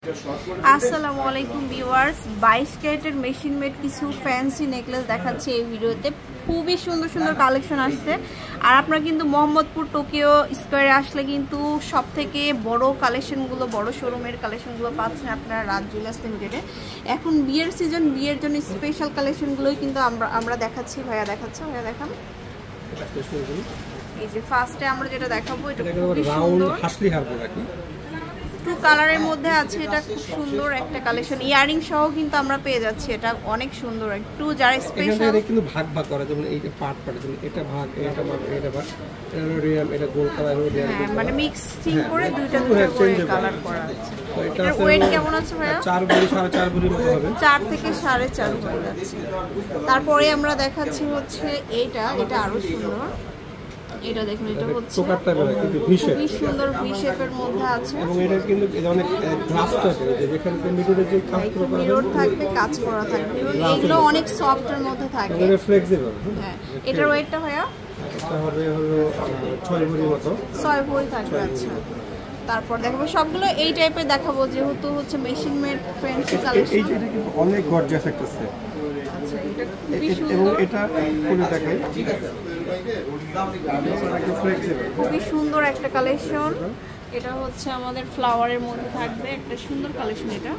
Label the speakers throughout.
Speaker 1: আসসালামু আলাইকুম ভিউয়ার্স, 22 ক্যারেটের মেশিন মেড কিছু ফ্যান্সি নেকলেস দেখাচ্ছি এই ভিডিওতে। খুবই সুন্দর সুন্দর কালেকশন আসছে। আর আপনারা কিন্তু মোহাম্মদপুর টোকিও স্কোয়ারে আসলে কিন্তু সব থেকে বড় কালেকশনগুলো, বড় শোরুমের কালেকশনগুলো পাচ্ছেন আপনারা রাজ জুয়েলার্স লিমিটেডে। এখন বিয়ের সিজন, বিয়ের জন্য স্পেশাল কালেকশনগুলোই কিন্তু আমরা দেখাচ্ছি। ভাইয়া দেখাচ্ছে, ভাইয়া দেখান। এই যে ফার্স্টে আমরা যেটা দেখাবো, এটা খুবই সুন্দর
Speaker 2: হাসলি হারবো নাকি
Speaker 1: টু কালারের মধ্যে আছে। এটা খুব সুন্দর একটা কালেকশন, ইয়ারিং সহ কিন্তু আমরা পেয়ে যাচ্ছি। এটা অনেক সুন্দর, একটু যারা স্পেশাল।
Speaker 2: এটা কিন্তু ভাগ ভাগ করা, যেমন এই যে পার্ট যেমন এটা ভাগ, এটা ভাগ, এটা ভাগ, এটা রিয়াম, এটা গোল্ড কালার,
Speaker 1: হ্যাঁ মানে মিক্সিং করে দুইটা করে কালার করা আছে। এটার ওয়েট কেমন আছে ভাইয়া?
Speaker 2: 4 ভরি 4.5 ভরির মতো হবে,
Speaker 1: 4 থেকে 4.5 ভরি যাচ্ছে। তারপরে আমরা দেখাচ্ছি হচ্ছে এটা আরো সুন্দর। এটা দেখুন, এটা হচ্ছে
Speaker 2: চোকার টাইপের কিন্তু ভি শেপ,
Speaker 1: খুবই সুন্দর ভি শেপের মধ্যে আছে।
Speaker 2: এবং এটা কিন্তু অনেক গ্লাস টাইপের, যেখানে মিররে যে কাজ করা থাকবে,
Speaker 1: মিরর থাকবে, কাজ করা থাকবে, এগুলো অনেক সফটের মধ্যে থাকে,
Speaker 2: এটা ফ্লেক্সিবল।
Speaker 1: হ্যাঁ, এটার ওয়েটটা ভাইয়া
Speaker 2: এটা হবে হলো 6 ভরির মতো,
Speaker 1: 6 ভরি থাকবে। আচ্ছা, তারপর দেখাবো সবগুলো এই টাইপের দেখাবো, যেহেতু হচ্ছে মেশিন মেড ফ্যান্সি কালেকশন।
Speaker 2: এটা কিন্তু অনেক গর্জিয়াস একটা সেট।
Speaker 1: আচ্ছা, এটা খুবই
Speaker 2: এবং
Speaker 1: সুন্দর,
Speaker 2: এটা খুলে দেখাই,
Speaker 1: খুবই সুন্দর একটা কালেকশন। এটা হচ্ছে আমাদের ফ্লাওয়ারের মধ্যে থাকবে, একটা সুন্দর কালেকশন এটা।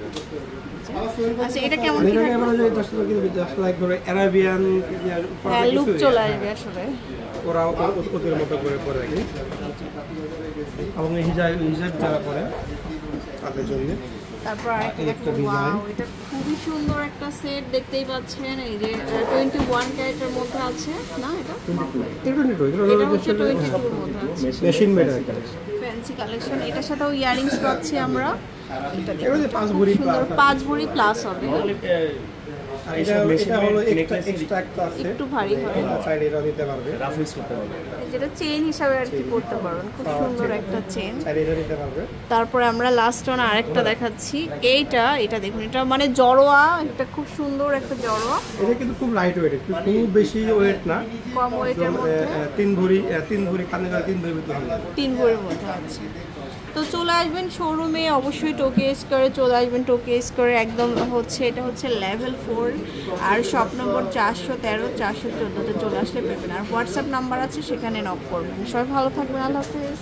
Speaker 1: আচ্ছা, এটা কেমন কি থাকবে?
Speaker 2: জাস্ট লাইক ধরে আরাবিয়ান
Speaker 1: লুক চলে আসবে আসলে,
Speaker 2: ওরা ওদের মতো করে পরে রাখি। এবং হিজাব যারা পরে তাদের জন্য।
Speaker 1: তারপর আরেকটা দেখো, ওয়াও, এটা খুবই সুন্দর একটা সেট দেখতেই পাচ্ছেন। এই যে 21 ক্যারেটের মধ্যে আছে না, এটা 22 হচ্ছে 22 এর মধ্যে আছে,
Speaker 2: মেশিন মেড
Speaker 1: ফ্যান্সি কালেকশন। এটার সাথেও ইয়ারিংস পাচ্ছি আমরা। এটা দেখুন,
Speaker 2: 5 ভরি
Speaker 1: সুন্দর 5 ভরি প্লাস হবে।
Speaker 2: এটা হলো এক্সট্রা আছে,
Speaker 1: একটু ভারী হবে,
Speaker 2: চাইলে এটা নিতে পারবে, রাফিস করতে পারবে,
Speaker 1: যেটা চেইন হিসাবে আর কি করতে পারবেন। খুব সুন্দর একটা চেইন।
Speaker 2: চাইলে এটা নিতে পারবে।
Speaker 1: তারপরে আমরা লাস্ট ওয়ান আরেকটা দেখাচ্ছি। এটা দেখুন, এটা মানে জড়োয়া, এটা খুব সুন্দর একটা জড়োয়া।
Speaker 2: এটা কিন্তু খুব লাইট ওয়েট, খুব বেশি ওয়েট না,
Speaker 1: কম ওয়েটের মধ্যে।
Speaker 2: 3 ভরি কানে 3 ভরির ভিতরে হবে,
Speaker 1: 3 ভরির মধ্যে আছে। তো চলে আসবেন শোরুমে, অবশ্যই টোকিও স্কোয়ারে চলে আসবেন। টোকিও স্কোয়ারে একদম হচ্ছে, এটা হচ্ছে লেভেল 4 আর শপ নম্বর 413 414-তে চলে আসলে পেবেন। আর হোয়াটসঅ্যাপ নাম্বার আছে, সেখানে নক করবেন। সবাই ভালো থাকবেন, আল্লাহ হাফেজ।